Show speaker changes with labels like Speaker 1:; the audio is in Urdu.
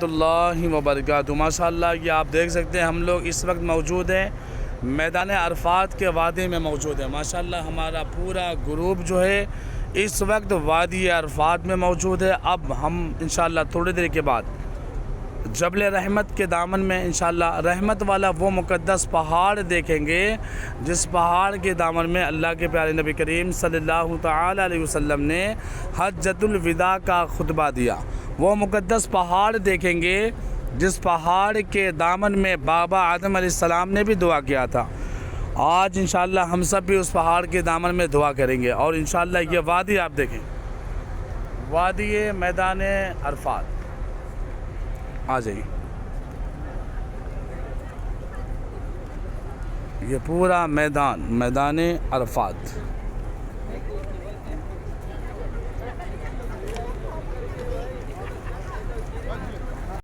Speaker 1: اللہ وبرکاتہ۔ ماشاءاللہ یہ آپ دیکھ سکتے ہیں ہم لوگ اس وقت موجود ہیں میدان عرفات کے وادی میں موجود ہے۔ ماشاءاللہ ہمارا پورا گروپ جو ہے اس وقت وادی عرفات میں موجود ہے۔ اب ہم انشاءاللہ تھوڑی دیر کے بعد جبل رحمت کے دامن میں انشاءاللہ رحمت والا وہ مقدس پہاڑ دیکھیں گے جس پہاڑ کے دامن میں اللہ کے پیارے نبی کریم صلی اللہ تعالی علیہ وسلم نے حجۃ الوداع کا خطبہ دیا۔ وہ مقدس پہاڑ دیکھیں گے جس پہاڑ کے دامن میں بابا آدم علیہ السلام نے بھی دعا کیا تھا۔ آج انشاءاللہ ہم سب بھی اس پہاڑ کے دامن میں دعا کریں گے، اور انشاءاللہ یہ وادی آپ دیکھیں، وادی میدان عرفات۔ آ جائیے، یہ پورا میدان عرفات۔